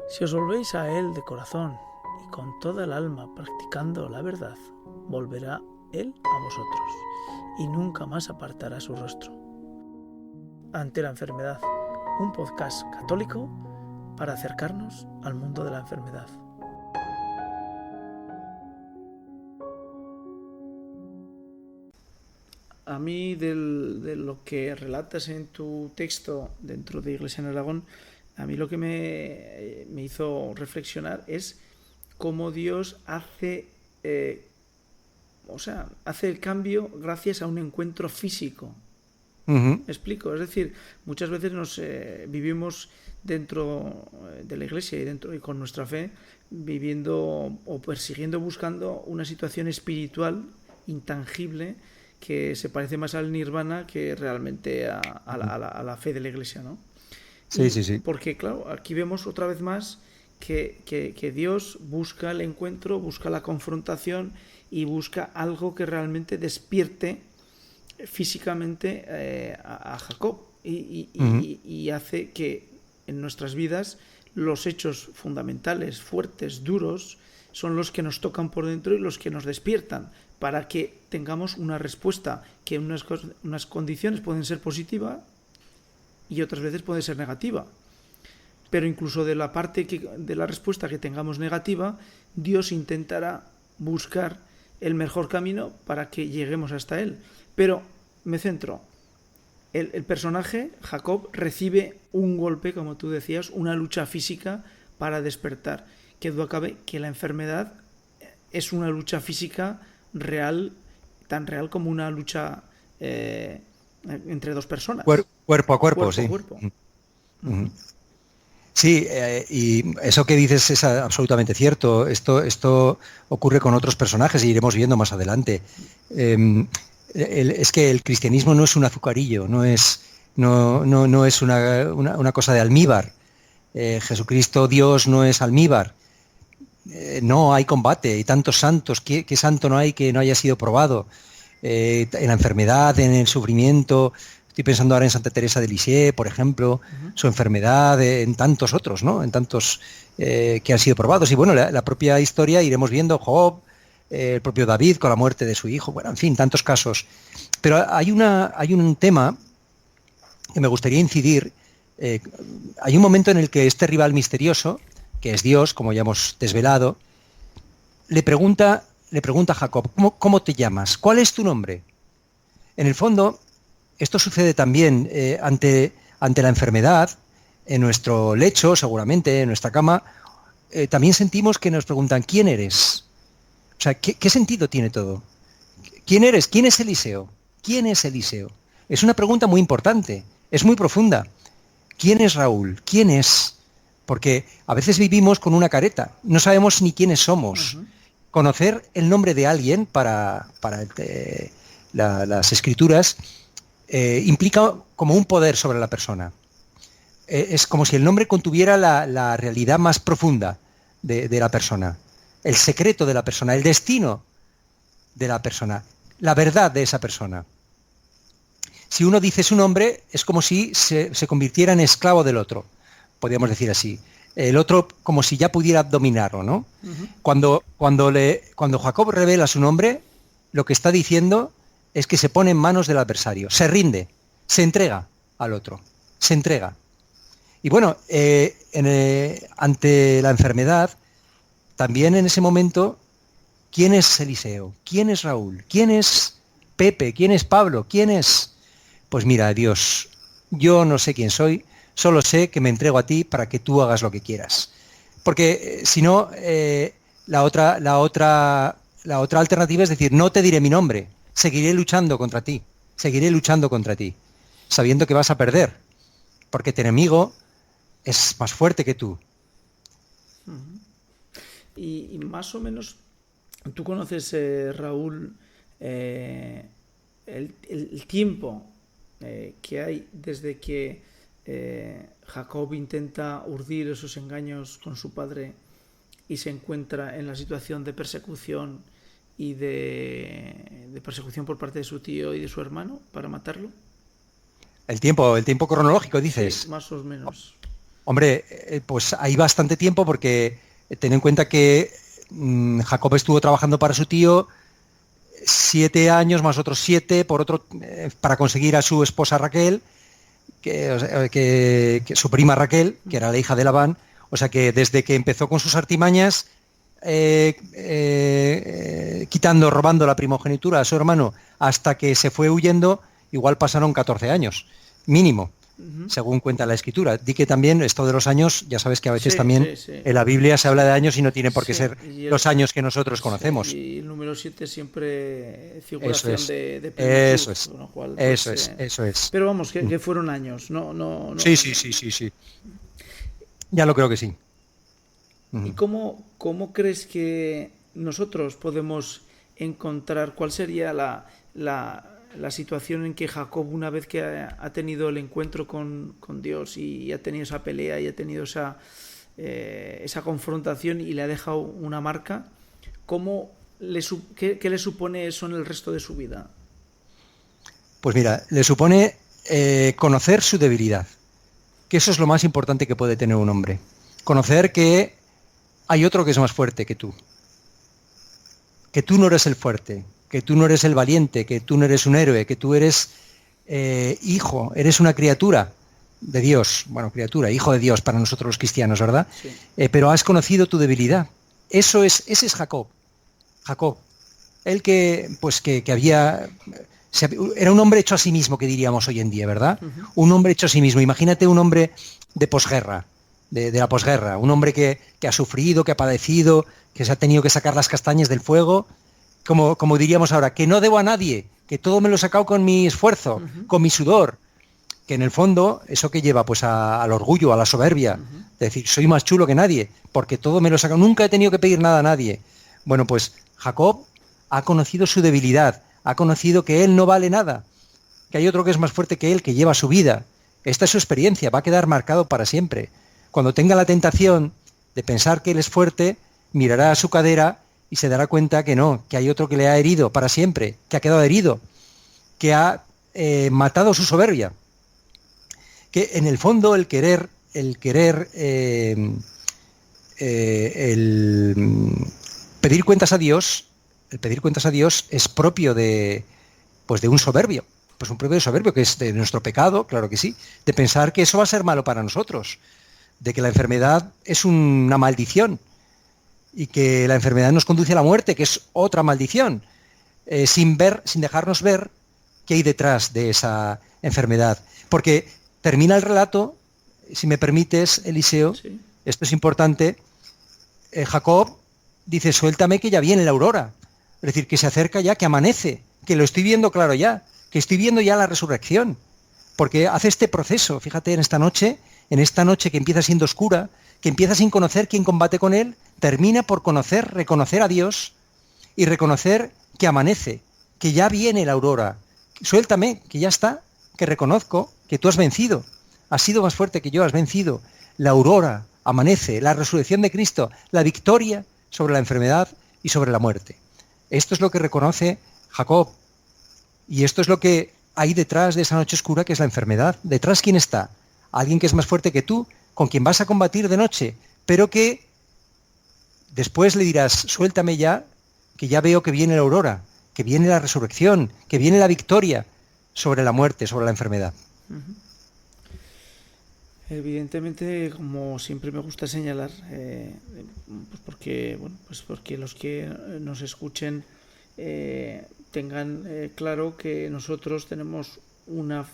Si os volvéis a Él de corazón y con toda el alma practicando la verdad, volverá Él a vosotros y nunca más apartará su rostro. Ante la enfermedad, un podcast católico para acercarnos al mundo de la enfermedad. A mí de lo que relatas en tu texto dentro de Iglesia en Aragón, a mí lo que me hizo reflexionar es cómo Dios hace el cambio gracias a un encuentro físico. Ujú. ¿Me explico? Es decir, muchas veces vivimos dentro de la iglesia y con nuestra fe, viviendo o persiguiendo, buscando una situación espiritual intangible que se parece más al nirvana que realmente a la fe de la iglesia, ¿no? Sí, Y sí, sí. porque, claro, aquí vemos otra vez más que Dios busca el encuentro, busca la confrontación y busca algo que realmente despierte físicamente a Jacob Ujú. y hace que en nuestras vidas los hechos fundamentales, fuertes, duros, son los que nos tocan por dentro y los que nos despiertan para que tengamos una respuesta que en unas condiciones pueden ser positivas y otras veces puede ser negativa. Pero incluso de la de la respuesta que tengamos negativa, Dios intentará buscar el mejor camino para que lleguemos hasta Él. Pero me centro. El personaje, Jacob, recibe un golpe, como tú decías, una lucha física para despertar. Que duda cabe que la enfermedad es una lucha física real, tan real como una lucha entre dos personas, Cuerpo a cuerpo, cuerpo a sí. cuerpo. Ujú. Sí, y eso que dices es absolutamente cierto. Esto ocurre con otros personajes y iremos viendo más adelante. Eh, es que el cristianismo no es un azucarillo, no es una cosa de almíbar. Jesucristo, Dios, no es almíbar. No hay combate, hay tantos santos. ¿Qué santo no hay que no haya sido probado? En la enfermedad, en el sufrimiento. Estoy pensando ahora en Santa Teresa de Lisieux, por ejemplo, su enfermedad, en tantos otros, ¿no? En tantos que han sido probados. Y bueno, la propia historia iremos viendo, Job, el propio David con la muerte de su hijo, bueno, en fin, tantos casos. Pero hay un tema que me gustaría incidir. eh, Hay un momento en el que este rival misterioso, que es Dios, como ya hemos desvelado, le pregunta a Jacob, ¿cómo te llamas? ¿Cuál es tu nombre? En el fondo, esto sucede también ante la enfermedad, en nuestro lecho, seguramente, en nuestra cama. También sentimos que nos preguntan, ¿quién eres? O sea, ¿qué sentido tiene todo? ¿Quién eres? ¿Quién es Eliseo? ¿Quién es Eliseo? Es una pregunta muy importante, es muy profunda. ¿Quién es Raúl? ¿Quién es? Porque a veces vivimos con una careta, no sabemos ni quiénes somos. Conocer el nombre de alguien para las escrituras implica como un poder sobre la persona. Es como si el nombre contuviera la realidad más profunda de la persona, el secreto de la persona, el destino de la persona, la verdad de esa persona. Si uno dice su nombre, es como si se convirtiera en esclavo del otro, podríamos decir así. El otro como si ya pudiera dominarlo, ¿no? Cuando Jacob revela su nombre, lo que está diciendo es que se pone en manos del adversario, se rinde, se entrega al otro, se entrega. Y bueno, ante la enfermedad, también en ese momento, ¿quién es Eliseo? ¿Quién es Raúl? ¿Quién es Pepe? ¿Quién es Pablo? ¿Quién es? Pues mira, Dios, yo no sé quién soy, solo sé que me entrego a ti para que tú hagas lo que quieras. Porque si no, la otra alternativa es decir, no te diré mi nombre, seguiré luchando contra ti, seguiré luchando contra ti, sabiendo que vas a perder, porque tu enemigo es más fuerte que tú. Y más o menos, tú conoces, Raúl, eh, el tiempo que hay desde que Jacob intenta urdir esos engaños con su padre y se encuentra en la situación de persecución y de persecución por parte de su tío y de su hermano para matarlo. El tiempo cronológico, Sí, dices. más o menos. Hombre, pues hay bastante tiempo porque ten en cuenta que Jacob estuvo trabajando para su tío 7 años más otros 7 para conseguir a su esposa Raquel, que su prima Raquel, que era la hija de Labán. O sea que desde que empezó con sus artimañas, quitando, robando la primogenitura a su hermano, hasta que se fue huyendo, igual pasaron 14 años, mínimo, según cuenta la escritura. Di que también esto de los años, ya sabes que a veces también en la Biblia se habla de años y no tiene por qué ser los años que nosotros conocemos. Y el número 7 siempre figuración de plenitud, eso es. Con lo cual, eso es. Pero vamos, que fueron años, no. Sí. Ya lo creo que sí. ¿Y cómo crees que nosotros podemos encontrar cuál sería la situación en que Jacob, una vez que ha tenido el encuentro con Dios y ha tenido esa pelea y ha tenido esa confrontación y le ha dejado una marca, qué le supone eso en el resto de su vida? Pues mira, le supone conocer su debilidad, que eso es lo más importante que puede tener un hombre. Conocer que hay otro que es más fuerte que tú no eres el fuerte, que tú no eres el valiente, que tú no eres un héroe, que tú eres hijo, eres una criatura de Dios, hijo de Dios para nosotros los cristianos, ¿verdad? Sí. Pero has conocido tu debilidad. Ese es Jacob. Él que era un hombre hecho a sí mismo, que diríamos hoy en día, ¿verdad? Un hombre hecho a sí mismo. Imagínate un hombre de posguerra, de la posguerra, un hombre que ha sufrido, que ha padecido, que se ha tenido que sacar las castañas del fuego, como diríamos ahora, que no debo a nadie, que todo me lo he sacado con mi esfuerzo, con mi sudor, que en el fondo eso que lleva pues al orgullo, a la soberbia, de decir, soy más chulo que nadie, porque todo me lo he sacado, nunca he tenido que pedir nada a nadie. Bueno, pues Jacob ha conocido su debilidad, ha conocido que él no vale nada, que hay otro que es más fuerte que él, que lleva su vida. Esta es su experiencia, va a quedar marcado para siempre. Cuando tenga la tentación de pensar que él es fuerte, mirará a su cadera y se dará cuenta que no, que hay otro que le ha herido para siempre, que ha quedado herido, que ha matado su soberbia. Que en el fondo el pedir cuentas a Dios es propio de un soberbio, pues un propio soberbio, que es de nuestro pecado, claro que sí, de pensar que eso va a ser malo para nosotros, de que la enfermedad es una maldición y que la enfermedad nos conduce a la muerte, que es otra maldición, sin dejarnos ver qué hay detrás de esa enfermedad. Porque termina el relato, si me permites, Eliseo, sí. Esto es importante, Jacob dice, suéltame que ya viene la aurora, es decir, que se acerca ya, que amanece, que lo estoy viendo claro ya, que estoy viendo ya la resurrección, porque hace este proceso, fíjate, en esta noche que empieza siendo oscura, que empieza sin conocer quién combate con él, termina por reconocer a Dios y reconocer que amanece, que ya viene la aurora. Suéltame, que ya está, que reconozco que tú has vencido, has sido más fuerte que yo, has vencido. La aurora, amanece, la resurrección de Cristo, la victoria sobre la enfermedad y sobre la muerte. Esto es lo que reconoce Jacob. Y esto es lo que hay detrás de esa noche oscura, que es la enfermedad. ¿Detrás quién está? Alguien que es más fuerte que tú, con quien vas a combatir de noche, pero que después le dirás, suéltame ya, que ya veo que viene la aurora, que viene la resurrección, que viene la victoria sobre la muerte, sobre la enfermedad. Evidentemente, como siempre me gusta señalar, porque los que nos escuchen tengan claro que nosotros tenemos una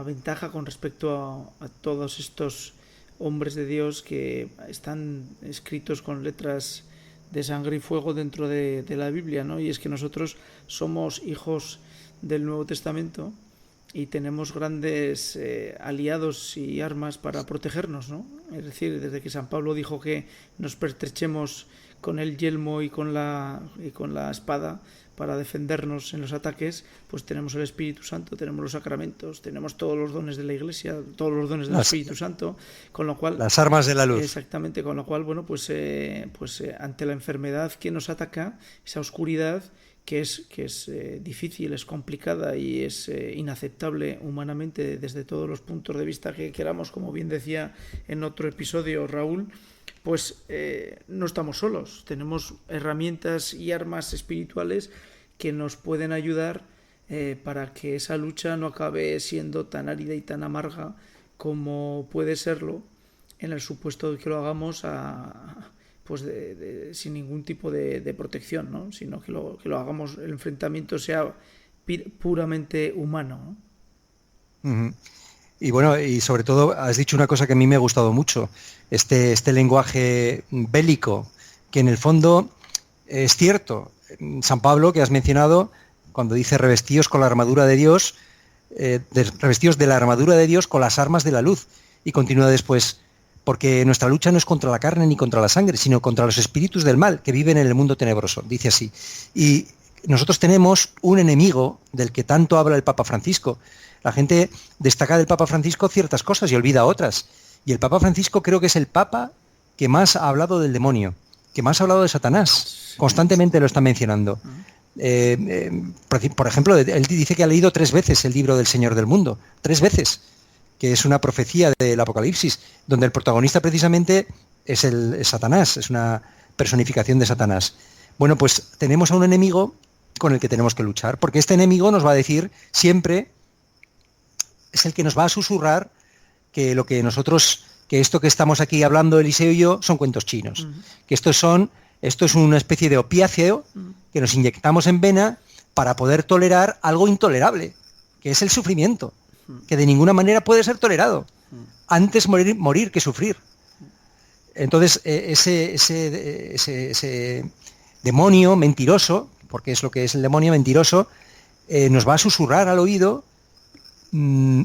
ventaja con respecto a todos estos hombres de Dios que están escritos con letras de sangre y fuego dentro de la Biblia, ¿no? Y es que nosotros somos hijos del Nuevo Testamento y tenemos grandes aliados y armas para protegernos, ¿no? Es decir, desde que San Pablo dijo que nos pertrechemos con el yelmo y con la espada para defendernos en los ataques, pues tenemos el Espíritu Santo, tenemos los sacramentos, tenemos todos los dones de la Iglesia, todos los dones del Espíritu Santo, con lo cual... Las armas de la luz. Exactamente, con lo cual, bueno, ante la enfermedad que nos ataca, esa oscuridad, que es difícil, es complicada y es inaceptable humanamente desde todos los puntos de vista que queramos, como bien decía en otro episodio Raúl, pues no estamos solos. Tenemos herramientas y armas espirituales que nos pueden ayudar para que esa lucha no acabe siendo tan árida y tan amarga como puede serlo en el supuesto de que lo hagamos pues sin ningún tipo de protección, ¿no? Sino que lo hagamos, el enfrentamiento sea puramente humano, ¿no? Uh-huh. Y bueno, y sobre todo has dicho una cosa que a mí me ha gustado mucho, este lenguaje bélico, que en el fondo es cierto. San Pablo, que has mencionado, cuando dice revestidos con la armadura de Dios, revestidos de la armadura de Dios con las armas de la luz, y continúa después, porque nuestra lucha no es contra la carne ni contra la sangre, sino contra los espíritus del mal que viven en el mundo tenebroso, dice así. Y nosotros tenemos un enemigo del que tanto habla el Papa Francisco. La gente destaca del Papa Francisco ciertas cosas y olvida otras. Y el Papa Francisco creo que es el Papa que más ha hablado del demonio, que más ha hablado de Satanás. Constantemente lo está mencionando. Por ejemplo, él dice que ha leído 3 veces el libro del Señor del Mundo. 3 veces. Que es una profecía del Apocalipsis, donde el protagonista precisamente es Satanás, es una personificación de Satanás. Bueno, pues tenemos a un enemigo con el que tenemos que luchar, porque este enemigo nos va a decir siempre, es el que nos va a susurrar que que esto que estamos aquí hablando Eliseo y yo son cuentos chinos, que esto es una especie de opiáceo que nos inyectamos en vena para poder tolerar algo intolerable, que es el sufrimiento, que de ninguna manera puede ser tolerado. Antes morir que sufrir. Entonces, ese demonio mentiroso, porque es lo que es el demonio mentiroso, nos va a susurrar al oído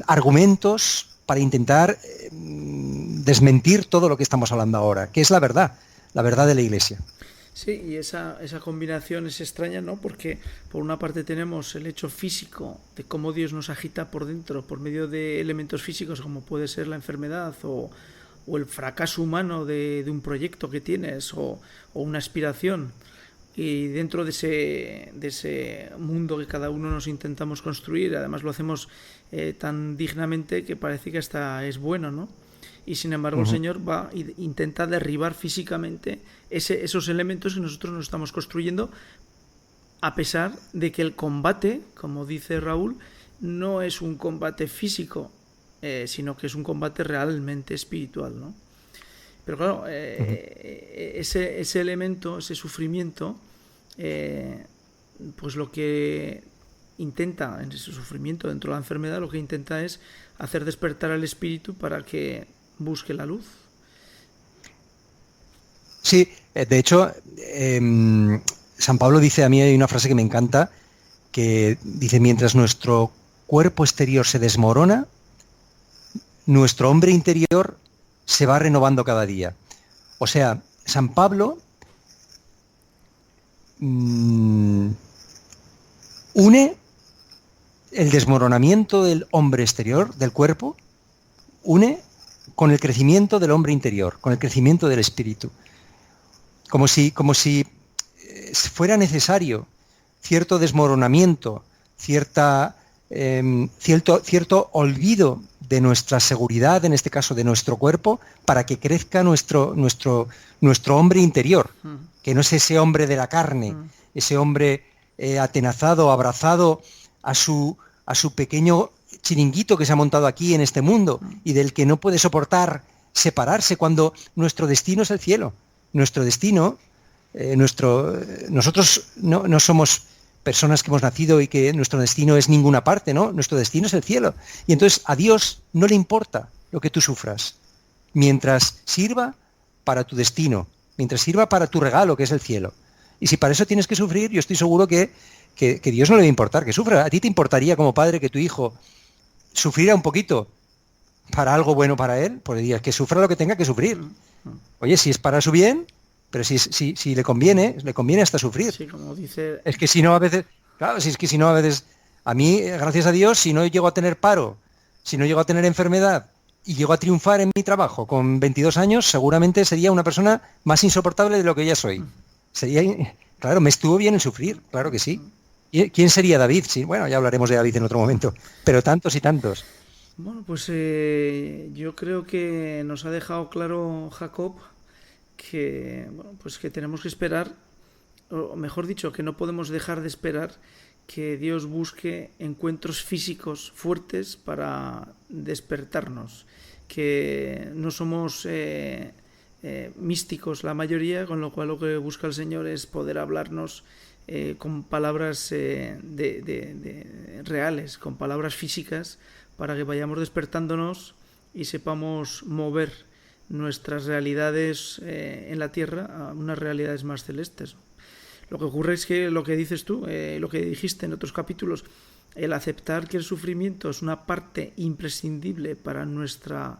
argumentos para intentar desmentir todo lo que estamos hablando ahora, que es la verdad de la Iglesia. Sí, y esa combinación es extraña, ¿no? Porque por una parte tenemos el hecho físico de cómo Dios nos agita por dentro por medio de elementos físicos como puede ser la enfermedad o el fracaso humano de un proyecto que tienes o una aspiración. Y dentro de ese mundo que cada uno nos intentamos construir, además lo hacemos tan dignamente que parece que hasta es bueno, ¿no? Y sin embargo el Señor intenta derribar físicamente esos elementos que nosotros nos estamos construyendo, a pesar de que el combate, como dice Raúl, no es un combate físico, sino que es un combate realmente espiritual, ¿no? Pero claro, ese elemento, ese sufrimiento, pues lo que intenta, en ese sufrimiento dentro de la enfermedad, lo que intenta es hacer despertar al espíritu para que busque la luz. Sí, de hecho, San Pablo dice, a mí hay una frase que me encanta, que dice, mientras nuestro cuerpo exterior se desmorona, nuestro hombre interior se va renovando cada día. O sea, San Pablo une el desmoronamiento del hombre exterior, del cuerpo, une con el crecimiento del hombre interior, con el crecimiento del espíritu. Como si fuera necesario cierto desmoronamiento, cierto olvido de nuestra seguridad, en este caso de nuestro cuerpo, para que crezca nuestro hombre interior, que no es ese hombre de la carne, ese hombre atenazado, abrazado a su pequeño chiringuito que se ha montado aquí en este mundo y del que no puede soportar separarse cuando nuestro destino es el cielo. Nuestro destino, nosotros no somos personas que hemos nacido y que nuestro destino es ninguna parte, ¿no? Nuestro destino es el cielo. Y entonces a Dios no le importa lo que tú sufras, mientras sirva para tu destino, mientras sirva para tu regalo, que es el cielo. Y si para eso tienes que sufrir, yo estoy seguro que Dios no le va a importar que sufra. ¿A ti te importaría como padre que tu hijo sufriera un poquito para algo bueno para él? Pues dirías que sufra lo que tenga que sufrir. Oye, si es para su bien, pero si le conviene hasta sufrir. Sí, como dice... Es que si no a veces, claro, si es que si no a veces, a mí, gracias a Dios, si no llego a tener paro, si no llego a tener enfermedad y llego a triunfar en mi trabajo con 22 años, seguramente sería una persona más insoportable de lo que ya soy. Claro, me estuvo bien el sufrir, claro que sí. ¿Quién sería David? Sí, bueno, ya hablaremos de David en otro momento, pero tantos y tantos. Bueno, pues yo creo que nos ha dejado claro Jacob que, bueno, pues que tenemos que esperar, o mejor dicho, que no podemos dejar de esperar que Dios busque encuentros físicos fuertes para despertarnos, que no somos místicos la mayoría, con lo cual lo que busca el Señor es poder hablarnos con palabras reales, con palabras físicas, para que vayamos despertándonos y sepamos mover nuestras realidades en la tierra a unas realidades más celestes. Lo que ocurre es que lo que dices tú, lo que dijiste en otros capítulos, el aceptar que el sufrimiento es una parte imprescindible para nuestro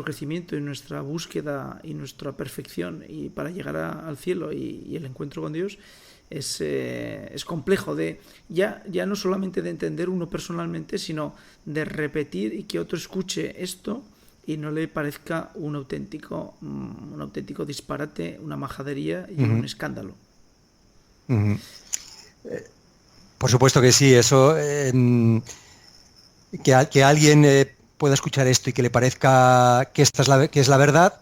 crecimiento y nuestra búsqueda y nuestra perfección y para llegar al cielo y el encuentro con Dios, es complejo de ya no solamente de entender uno personalmente, sino de repetir y que otro escuche esto y no le parezca un auténtico disparate, una majadería y un escándalo. Por supuesto que sí, eso, que alguien pueda escuchar esto y que le parezca que que es la verdad,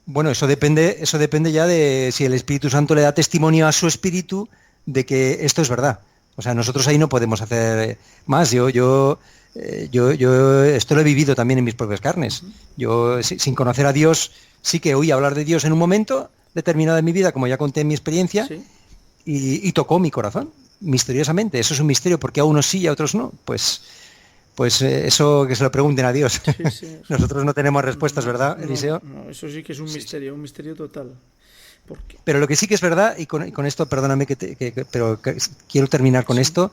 bueno, eso depende ya de si el Espíritu Santo le da testimonio a su espíritu de que esto es verdad. O sea, nosotros ahí no podemos hacer más. Yo esto lo he vivido también en mis propias carnes. Yo, sin conocer a Dios, sí que oí hablar de Dios en un momento determinado de mi vida, como ya conté en mi experiencia, ¿Sí? y tocó mi corazón, misteriosamente. Eso es un misterio, porque a unos sí y a otros no. Pues eso que se lo pregunten a Dios. Sí, sí. Nosotros no tenemos respuestas, ¿verdad, Eliseo? No, eso sí que es un misterio total. Porque Pero lo que sí que es verdad, y con esto, perdóname, pero quiero terminar con esto,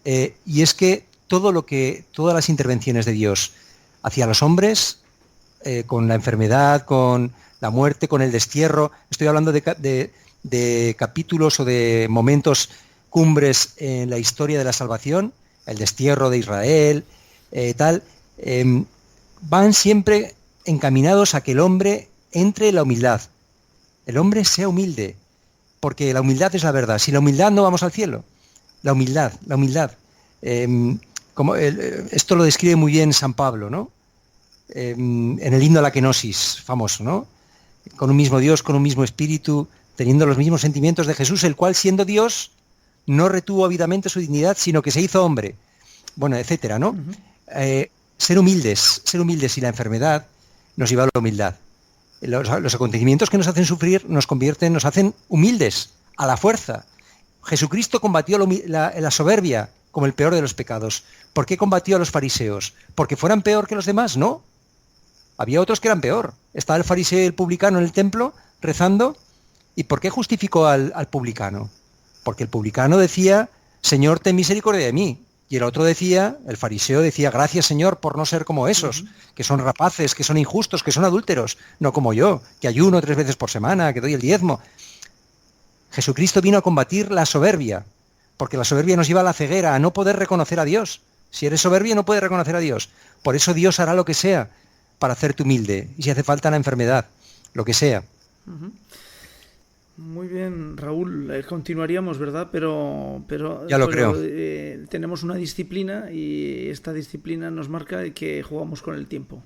y es que todas las intervenciones de Dios hacia los hombres, con la enfermedad, con la muerte, con el destierro, estoy hablando de capítulos o de momentos cumbres en la historia de la salvación, el destierro de Israel, van siempre encaminados a que el hombre entre en la humildad. El hombre sea humilde, porque la humildad es la verdad. Sin la humildad no vamos al cielo. La humildad. Esto lo describe muy bien San Pablo, ¿no? En el himno a la kenosis, famoso, ¿no? Con un mismo Dios, con un mismo espíritu, teniendo los mismos sentimientos de Jesús, el cual, siendo Dios, no retuvo ávidamente su dignidad, sino que se hizo hombre. Bueno, etcétera, ¿no? Ser humildes y la enfermedad nos lleva a la humildad. Los acontecimientos que nos hacen sufrir nos hacen humildes, a la fuerza. Jesucristo combatió la soberbia como el peor de los pecados. ¿Por qué combatió a los fariseos? ¿Porque fueran peor que los demás? No. Había otros que eran peor. Estaba el fariseo y el publicano en el templo rezando. ¿Y por qué justificó al publicano? Porque el publicano decía, Señor, ten misericordia de mí. Y el otro decía, el fariseo decía, gracias Señor por no ser como esos, que son rapaces, que son injustos, que son adúlteros, no como yo, que ayuno 3 veces por semana, que doy el diezmo. Jesucristo vino a combatir la soberbia, porque la soberbia nos lleva a la ceguera, a no poder reconocer a Dios. Si eres soberbio no puedes reconocer a Dios. Por eso Dios hará lo que sea para hacerte humilde, y si hace falta la enfermedad, lo que sea. Muy bien, Raúl, continuaríamos, ¿verdad? Pero ya lo creo. Tenemos una disciplina y esta disciplina nos marca que jugamos con el tiempo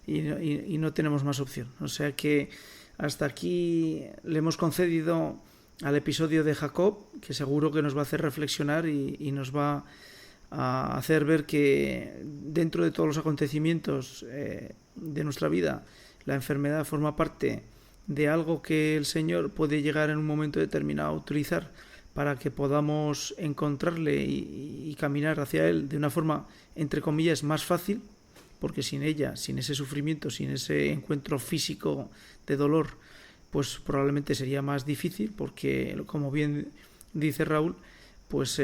y no tenemos más opción. O sea que hasta aquí le hemos concedido al episodio de Jacob, que seguro que nos va a hacer reflexionar y nos va a hacer ver que dentro de todos los acontecimientos de nuestra vida, la enfermedad forma parte de algo que el Señor puede llegar en un momento determinado a utilizar para que podamos encontrarle y caminar hacia Él de una forma, entre comillas, más fácil, porque sin ella, sin ese sufrimiento, sin ese encuentro físico de dolor, pues probablemente sería más difícil, porque, como bien dice Raúl, pues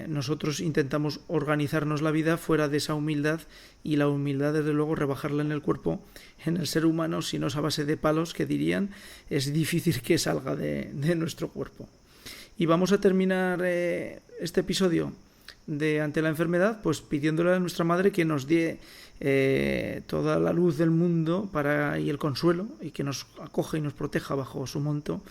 nosotros intentamos organizarnos la vida fuera de esa humildad, y la humildad, desde luego, rebajarla en el cuerpo, en el ser humano, si no es a base de palos, que dirían, es difícil que salga de nuestro cuerpo. Y vamos a terminar este episodio de Ante la enfermedad, pues pidiéndole a nuestra Madre que nos dé toda la luz del mundo y el consuelo, y que nos acoja y nos proteja bajo su manto,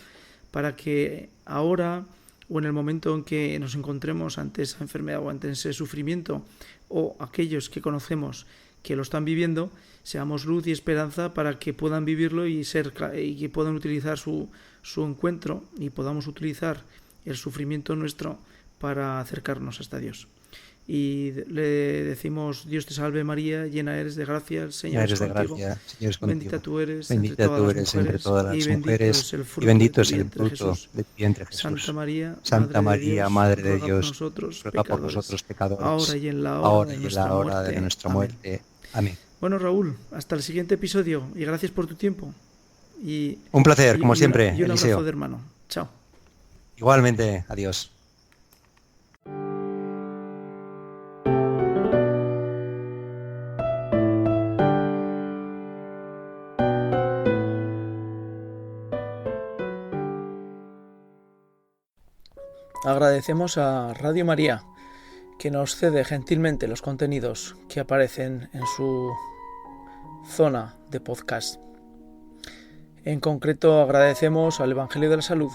para que ahora o en el momento en que nos encontremos ante esa enfermedad o ante ese sufrimiento, o aquellos que conocemos que lo están viviendo, seamos luz y esperanza para que puedan vivirlo y que puedan utilizar su encuentro y podamos utilizar el sufrimiento nuestro para acercarnos hasta Dios. Y le decimos: Dios te salve María, llena eres de gracia, el Señor es contigo. Bendita tú eres entre todas las mujeres, y bendito es el fruto de tu vientre, Jesús. Santa María, Madre de Dios, ruega por nosotros pecadores, ahora y en la hora de nuestra muerte. Amén. Bueno, Raúl, hasta el siguiente episodio y gracias por tu tiempo. Un placer, como siempre, y un Eliseo. abrazo de hermano. Chao. Igualmente, adiós. Agradecemos a Radio María que nos cede gentilmente los contenidos que aparecen en su zona de podcast. En concreto, agradecemos al Evangelio de la Salud,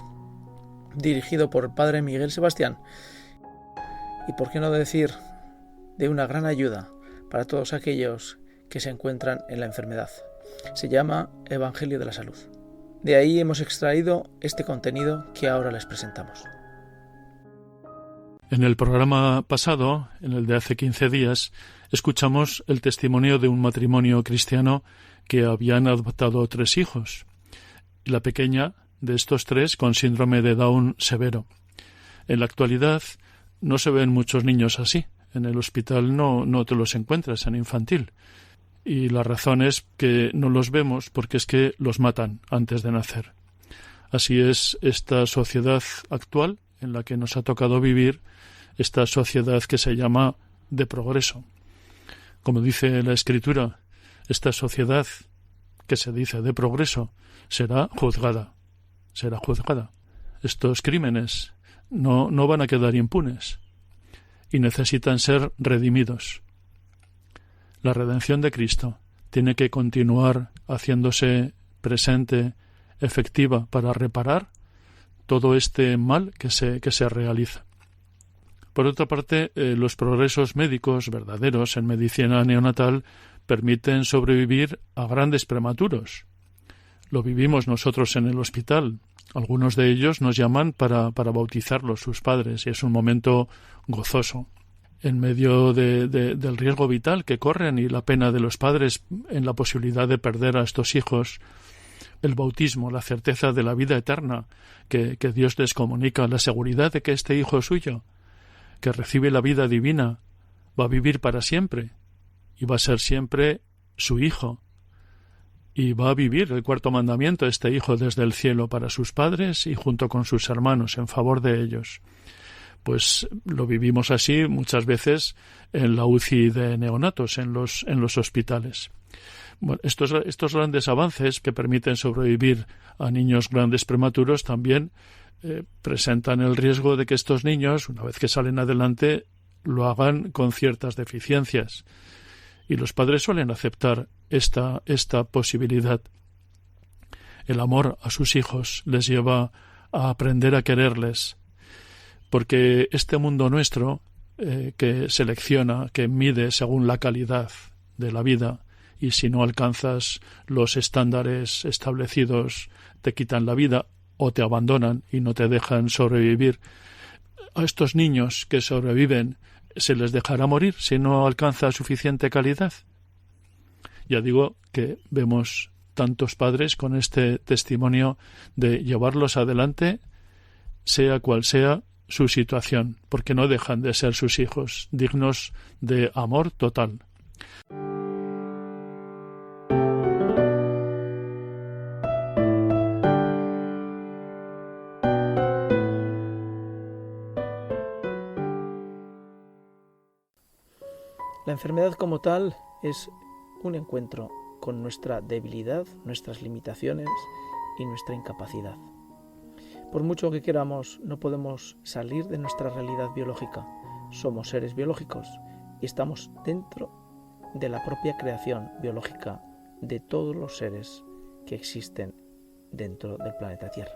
dirigido por el Padre Miguel Sebastián, y por qué no decir, de una gran ayuda para todos aquellos que se encuentran en la enfermedad. Se llama Evangelio de la Salud. De ahí hemos extraído este contenido que ahora les presentamos. En el programa pasado, en el de hace 15 días, escuchamos el testimonio de un matrimonio cristiano que habían adoptado 3 hijos. La pequeña de estos 3 con síndrome de Down severo. En la actualidad no se ven muchos niños así. En el hospital no te los encuentras en infantil. Y la razón es que no los vemos porque es que los matan antes de nacer. Así es esta sociedad actual en la que nos ha tocado vivir, esta sociedad que se llama de progreso. Como dice la Escritura, esta sociedad que se dice de progreso será juzgada. Será juzgada. Estos crímenes no van a quedar impunes y necesitan ser redimidos. La redención de Cristo tiene que continuar haciéndose presente, efectiva, para reparar todo este mal que se realiza. Por otra parte, los progresos médicos verdaderos en medicina neonatal permiten sobrevivir a grandes prematuros. Lo vivimos nosotros en el hospital. Algunos de ellos nos llaman para bautizarlos sus padres y es un momento gozoso. En medio del riesgo vital que corren y la pena de los padres en la posibilidad de perder a estos hijos, el bautismo, la certeza de la vida eterna que Dios les comunica, la seguridad de que este hijo suyo, que recibe la vida divina, va a vivir para siempre y va a ser siempre su hijo y va a vivir el 4º mandamiento, este hijo desde el cielo para sus padres y junto con sus hermanos en favor de ellos. Pues lo vivimos así muchas veces en la UCI de neonatos, en los hospitales. Bueno, estos grandes avances que permiten sobrevivir a niños grandes prematuros también presentan el riesgo de que estos niños, una vez que salen adelante, lo hagan con ciertas deficiencias. Y los padres suelen aceptar esta posibilidad. El amor a sus hijos les lleva a aprender a quererles, porque este mundo nuestro, que selecciona, que mide según la calidad de la vida, y si no alcanzas los estándares establecidos, te quitan la vida o te abandonan y no te dejan sobrevivir. A estos niños que sobreviven, ¿se les dejará morir si no alcanza suficiente calidad? Ya digo que vemos tantos padres con este testimonio de llevarlos adelante, sea cual sea su situación, porque no dejan de ser sus hijos, dignos de amor total. La enfermedad como tal es un encuentro con nuestra debilidad, nuestras limitaciones y nuestra incapacidad. Por mucho que queramos, no podemos salir de nuestra realidad biológica. Somos seres biológicos y estamos dentro de la propia creación biológica de todos los seres que existen dentro del planeta Tierra.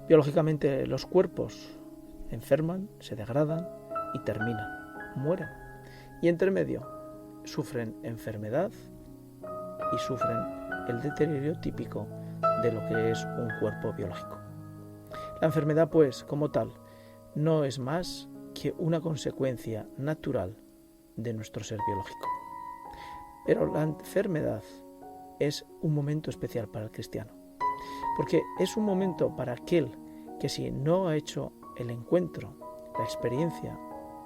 Biológicamente, los cuerpos enferman, se degradan y terminan, mueren. Y entre medio sufren enfermedad y sufren el deterioro típico de lo que es un cuerpo biológico. La enfermedad, pues, como tal, no es más que una consecuencia natural de nuestro ser biológico. Pero la enfermedad es un momento especial para el cristiano, porque es un momento para aquel que, si no ha hecho el encuentro, la experiencia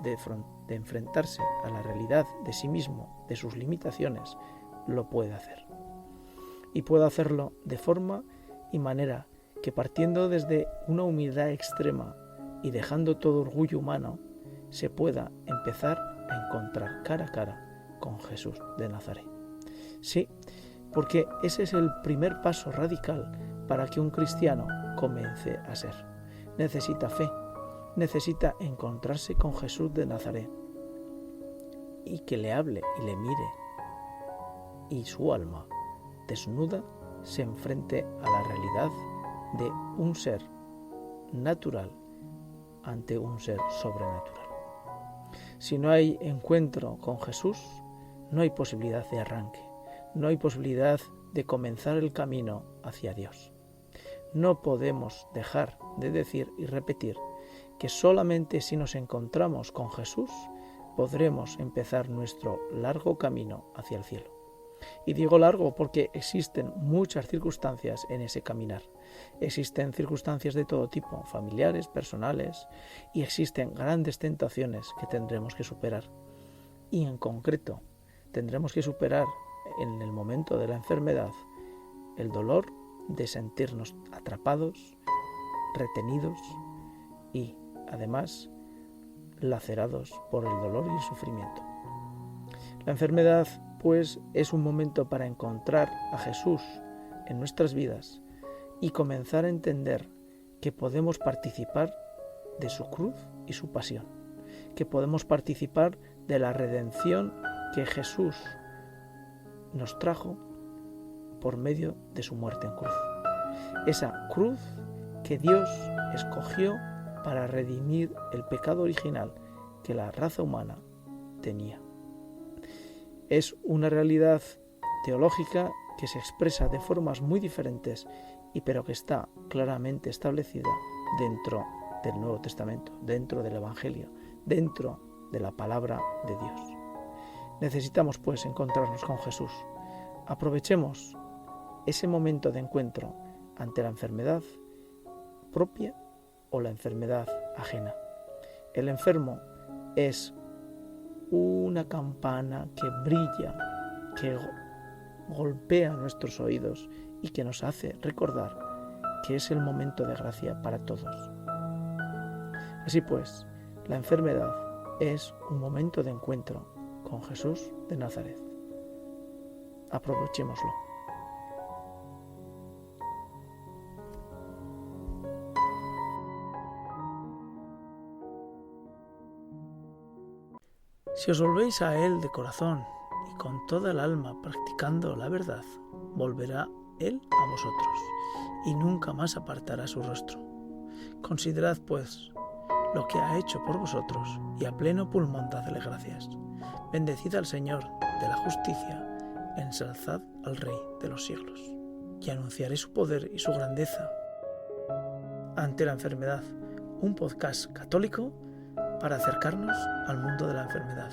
de enfrentarse a la realidad de sí mismo, de sus limitaciones, lo puede hacer. Y puede hacerlo de forma y manera que, partiendo desde una humildad extrema y dejando todo orgullo humano, se pueda empezar a encontrar cara a cara con Jesús de Nazaret. Sí, porque ese es el primer paso radical para que un cristiano comience a ser. Necesita fe, necesita encontrarse con Jesús de Nazaret y que le hable y le mire, y su alma desnuda se enfrente a la realidad de un ser natural ante un ser sobrenatural. Si no hay encuentro con Jesús, no hay posibilidad de arranque, no hay posibilidad de comenzar el camino hacia Dios. No podemos dejar de decir y repetir que solamente si nos encontramos con Jesús podremos empezar nuestro largo camino hacia el cielo. Y digo largo porque existen muchas circunstancias en ese caminar. Existen circunstancias de todo tipo, familiares, personales, y existen grandes tentaciones que tendremos que superar. Y en concreto, tendremos que superar en el momento de la enfermedad el dolor de sentirnos atrapados, retenidos y, además, lacerados por el dolor y el sufrimiento. La enfermedad, pues, es un momento para encontrar a Jesús en nuestras vidas y comenzar a entender que podemos participar de su cruz y su pasión, que podemos participar de la redención que Jesús nos trajo por medio de su muerte en cruz. Esa cruz que Dios escogió para redimir el pecado original que la raza humana tenía. Es una realidad teológica que se expresa de formas muy diferentes, pero que está claramente establecida dentro del Nuevo Testamento, dentro del Evangelio, dentro de la palabra de Dios. Necesitamos, pues, encontrarnos con Jesús. Aprovechemos ese momento de encuentro ante la enfermedad propia o la enfermedad ajena. El enfermo es una campana que brilla, que golpea nuestros oídos y que nos hace recordar que es el momento de gracia para todos. Así pues, la enfermedad es un momento de encuentro con Jesús de Nazaret. Aprovechémoslo. Si os volvéis a Él de corazón y con toda el alma practicando la verdad, volverá Él a vosotros y nunca más apartará su rostro. Considerad, pues, lo que ha hecho por vosotros y a pleno pulmón dadle gracias. Bendecid al Señor de la justicia, ensalzad al Rey de los siglos. Y anunciaré su poder y su grandeza ante la enfermedad, un podcast católico para acercarnos al mundo de la enfermedad.